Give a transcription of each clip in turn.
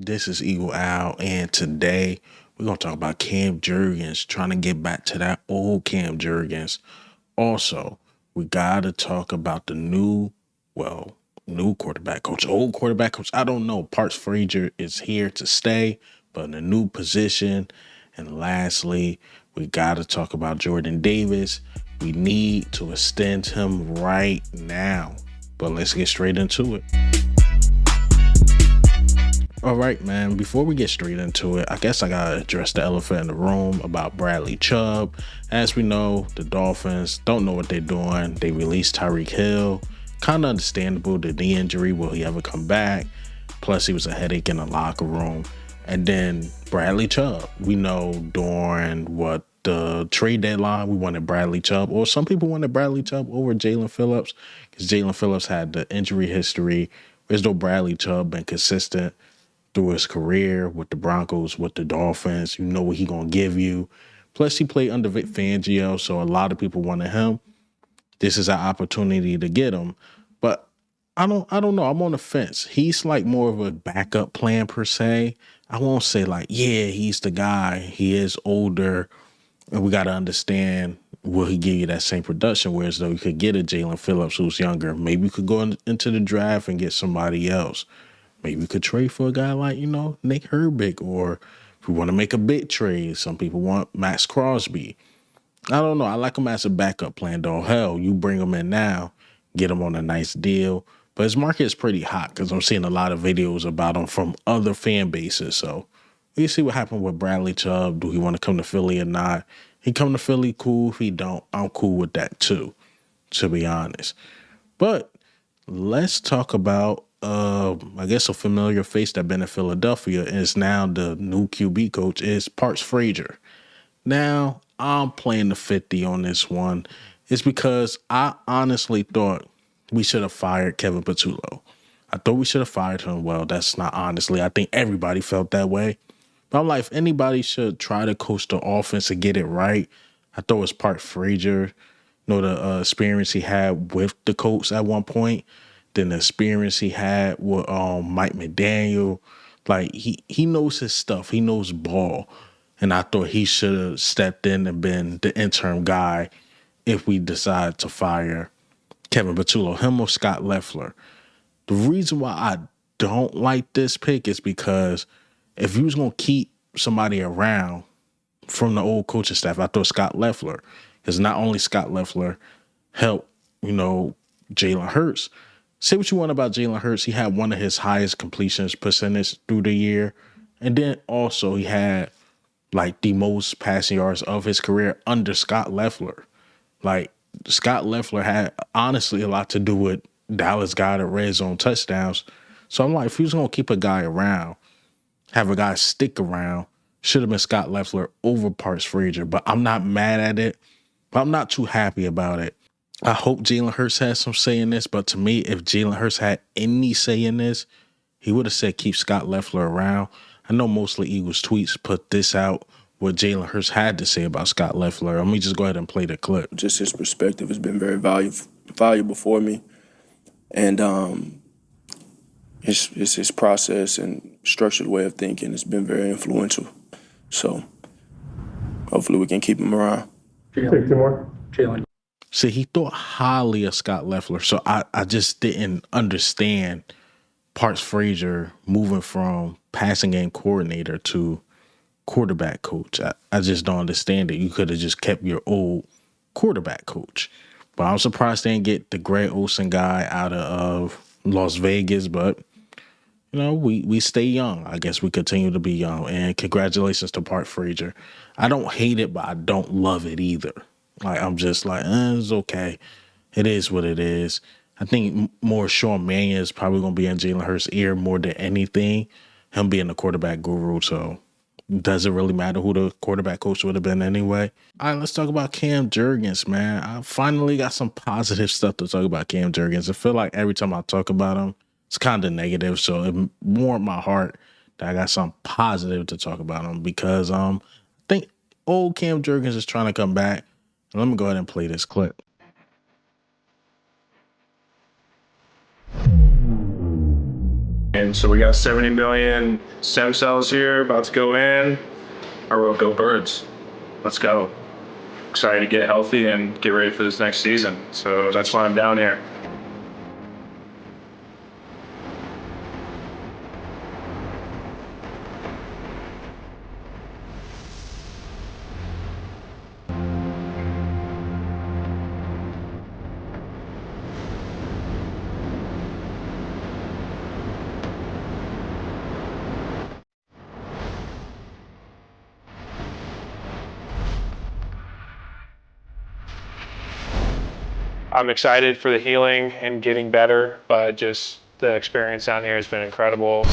This is Eagle Owl, and today we're going to talk about Cam Jurgens, trying to get back to that old Cam Jurgens. Also, we got to talk about the new quarterback coach, old quarterback coach. I don't know. Parts Frazier is here to stay, but in a new position. And lastly, we got to talk about Jordan Davis. We need to extend him right now. But let's get straight into it. All right, man. Before we get straight into it, I guess I gotta address the elephant in the room about Bradley Chubb. As we know, the Dolphins don't know what they're doing. They released Tyreek Hill. Kind of understandable, the knee injury. Will he ever come back? Plus, he was a headache in the locker room. And then Bradley Chubb. We know during the trade deadline, we wanted Bradley Chubb, or some people wanted Bradley Chubb over Jalen Phillips because Jalen Phillips had the injury history. Whereas though Bradley Chubb been consistent through his career with the Broncos, with the Dolphins. You know what he gonna give you. Plus, he played under Vic Fangio, so a lot of people wanted him. This is our opportunity to get him. But I don't know. I'm on the fence. He's like more of a backup plan per se. I won't say like, yeah, he's the guy. He is older, and we got to understand, will he give you that same production? Whereas though you could get a Jalen Phillips who's younger. Maybe you could go into the draft and get somebody else. Maybe we could trade for a guy like, Nick Herbig, or if we want to make a big trade, some people want Max Crosby. I don't know. I like him as a backup plan, though. Hell, you bring him in now, get him on a nice deal. But his market is pretty hot because I'm seeing a lot of videos about him from other fan bases. So we see what happened with Bradley Chubb. Do he want to come to Philly or not? He come to Philly, cool. If he don't, I'm cool with that too, to be honest. But let's talk about I guess a familiar face that been in Philadelphia and is now the new QB coach is Parts Frazier. Now, I'm playing the 50 on this one. It's because I honestly thought we should have fired Kevin Patullo. I thought we should have fired him. Well, that's not honestly. I think everybody felt that way. But I'm like, if anybody should try to coach the offense and get it right, I thought it was Parts Frazier. The experience he had with the Colts at one point, then the experience he had with Mike McDaniel. Like, he knows his stuff. He knows ball. And I thought he should have stepped in and been the interim guy if we decide to fire Kevin Patullo, him or Scott Leffler. The reason why I don't like this pick is because if you was going to keep somebody around from the old coaching staff, I thought Scott Leffler. Because not only Scott Leffler helped, Jalen Hurts. Say what you want about Jalen Hurts. He had one of his highest completions percentage through the year. And then also he had like the most passing yards of his career under Scott Leffler. Like, Scott Leffler had honestly a lot to do with Dallas got at red zone touchdowns. So I'm like, if he was going to keep a guy around, have a guy stick around, should have been Scott Leffler over Parts Frazier. But I'm not mad at it. But I'm not too happy about it. I hope Jalen Hurts has some say in this, but to me, if Jalen Hurts had any say in this, he would have said keep Scott Leffler around. I know mostly Eagles tweets put this out, what Jalen Hurts had to say about Scott Leffler. Let me just go ahead and play the clip. Just his perspective has been very valuable for me. And his process and structured way of thinking has been very influential. So hopefully we can keep him around. Take two more. Jalen. See, he thought highly of Scott Leffler, so I just didn't understand Parts Frazier moving from passing game coordinator to quarterback coach. I just don't understand it. You could have just kept your old quarterback coach. But I'm surprised they didn't get the Greg Olsen guy out of Las Vegas, but we stay young. I guess we continue to be young. And congratulations to Parts Frazier. I don't hate it, but I don't love it either. Like, I'm just like, it's okay. It is what it is. I think more Sean Mannion is probably going to be in Jalen Hurts' ear more than anything. Him being the quarterback guru, so does it really matter who the quarterback coach would have been anyway? All right, let's talk about Cam Jurgens, man. I finally got some positive stuff to talk about Cam Jurgens. I feel like every time I talk about him, it's kind of negative, so it warmed my heart that I got something positive to talk about him because I think old Cam Jurgens is trying to come back. Let me go ahead and play this clip. And so we got 70 million stem cells here about to go in. I wrote Go Birds. Let's go. Excited to get healthy and get ready for this next season. So that's why I'm down here. I'm excited for the healing and getting better, but just the experience down here has been incredible.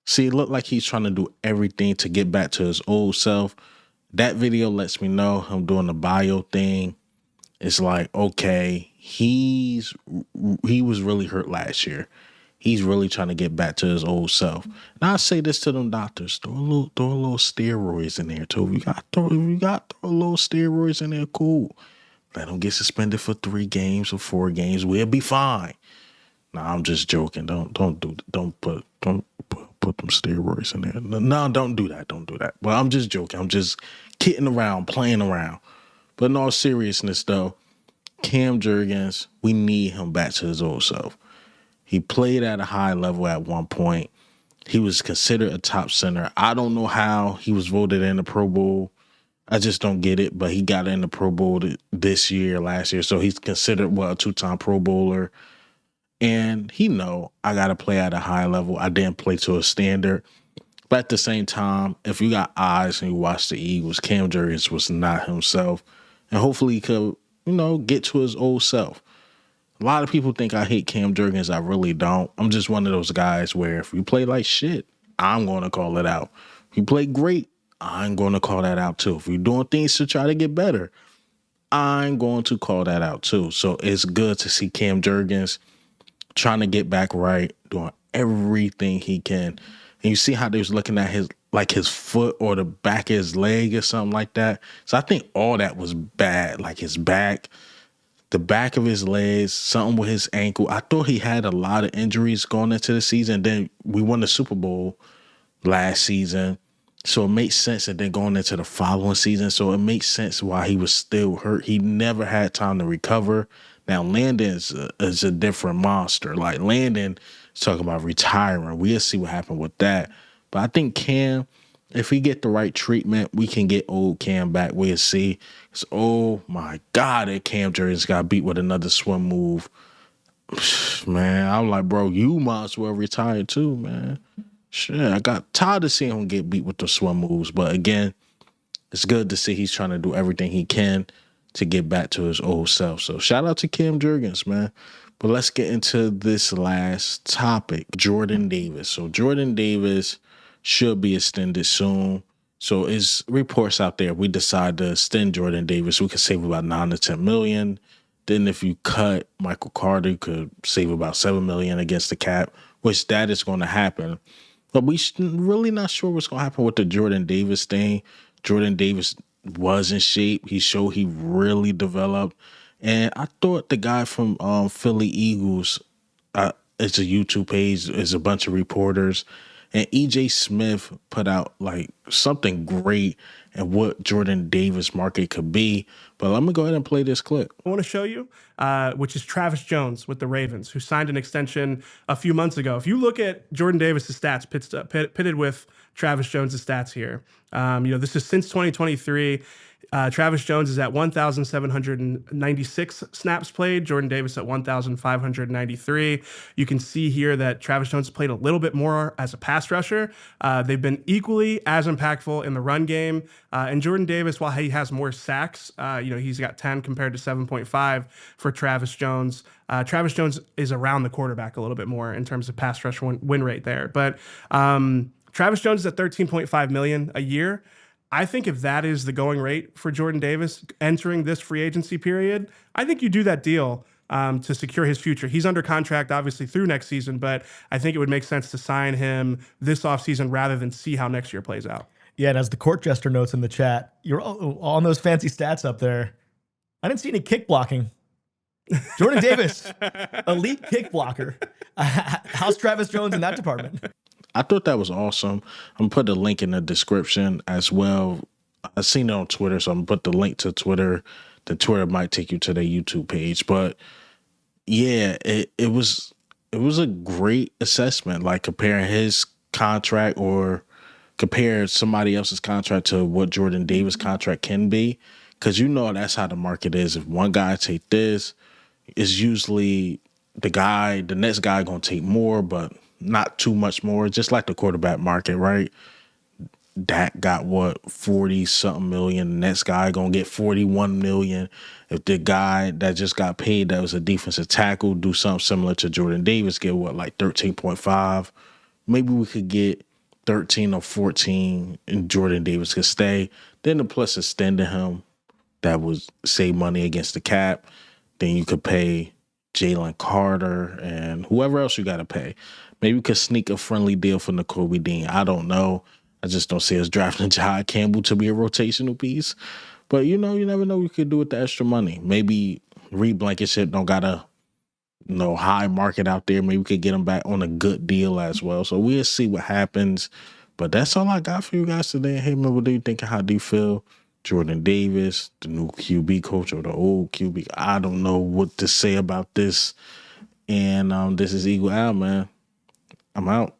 See, it looked like he's trying to do everything to get back to his old self. That video lets me know him doing the bio thing. It's like, okay, he was really hurt last year. He's really trying to get back to his old self. And I say this to them doctors: throw a little steroids in there too. If you got throw a little steroids in there, cool. Let him get suspended for 3 games or 4 games. We'll be fine. Nah, I'm just joking. Don't put them steroids in there. No, don't do that. Don't do that. Well, I'm just joking. I'm just kidding around, playing around. But in all seriousness, though, Cam Jurgens, we need him back to his old self. He played at a high level at one point. He was considered a top center. I don't know how he was voted in the Pro Bowl. I just don't get it. But he got in the Pro Bowl this year, last year. So he's considered, a 2-time Pro Bowler. And he know I got to play at a high level. I didn't play to a standard. But at the same time, if you got eyes and you watch the Eagles, Cam Jurgens was not himself. And hopefully he could, get to his old self. A lot of people think I hate Cam Jurgens. I really don't. I'm just one of those guys where if you play like shit, I'm going to call it out. If you play great, I'm going to call that out too. If you're doing things to try to get better, I'm going to call that out too. So it's good to see Cam Jurgens trying to get back right, doing everything he can. And you see how they was looking at his foot or the back of his leg or something like that. So I think all that was bad, like his back, the back of his legs, something with his ankle. I thought he had a lot of injuries going into the season. Then we won the Super Bowl last season. So it makes sense. And then going into the following season. So it makes sense why he was still hurt. He never had time to recover. Now, Landon is a different monster. Like, Landon is talking about retiring. We'll see what happened with that. But I think Cam, if we get the right treatment, we can get old Cam back. We'll see. It's, oh, my God, that Cam Jurgens got beat with another swim move. Man, I'm like, bro, you might as well retire too, man. Shit, I got tired of seeing him get beat with the swim moves. But again, it's good to see he's trying to do everything he can to get back to his old self. So shout out to Cam Jurgens, man. But let's get into this last topic, Jordan Davis. So Jordan Davis should be extended soon. So it's reports out there. We decide to extend Jordan Davis. We could save about 9 to 10 million. Then if you cut Michael Carter, you could save about 7 million against the cap, which that is going to happen. But we really not sure what's going to happen with the Jordan Davis thing. Jordan Davis was in shape. He showed he really developed. And I thought the guy from Philly Eagles, it's a YouTube page, it's a bunch of reporters. And EJ Smith put out like something great and what Jordan Davis market could be. But let me go ahead and play this clip. I want to show you, which is Travis Jones with the Ravens, who signed an extension a few months ago. If you look at Jordan Davis' stats pitted with Travis Jones' stats here, this is since 2023. Travis Jones is at 1,796 snaps played. Jordan Davis at 1,593. You can see here that Travis Jones played a little bit more as a pass rusher. They've been equally as impactful in the run game. And Jordan Davis, while he has more sacks, he's got 10 compared to 7.5 for Travis Jones. Travis Jones is around the quarterback a little bit more in terms of pass rush win rate there. But Travis Jones is at $13.5 million a year. I think if that is the going rate for Jordan Davis entering this free agency period, I think you do that deal to secure his future. He's under contract, obviously, through next season, but I think it would make sense to sign him this offseason rather than see how next year plays out. Yeah, and as the court jester notes in the chat, you're on those fancy stats up there. I didn't see any kick blocking Jordan Davis, elite kick blocker. How's Travis Jones in that department? I thought that was awesome. I'm gonna put the link in the description as well. I seen it on Twitter, so I'm gonna put the link to Twitter. The Twitter might take you to their YouTube page, but yeah, it was a great assessment. Like comparing his contract or compare somebody else's contract to what Jordan Davis' contract can be, because you know that's how the market is. If one guy take this, it's usually the next guy gonna take more, but not too much more. Just like the quarterback market, right? Dak got what 40 something million. The next guy gonna get 41 million. If the guy that just got paid that was a defensive tackle do something similar to Jordan Davis, get what, like 13.5. Maybe we could get 13 or 14 and Jordan Davis could stay. Then the plus extending him, that would save money against the cap. Then you could pay Jalen Carter and whoever else you got to pay. Maybe we could sneak a friendly deal for Nakobe Dean. I don't know. I just don't see us drafting Jai Campbell to be a rotational piece. But, you never know what we could do with the extra money. Maybe Reed Blankenship don't got a high market out there. Maybe we could get him back on a good deal as well. So we'll see what happens. But that's all I got for you guys today. Hey, man, what do you think? How do you feel? Jordan Davis, the new QB coach or the old QB? I don't know what to say about this. And this is Eagle Al, man. I'm out.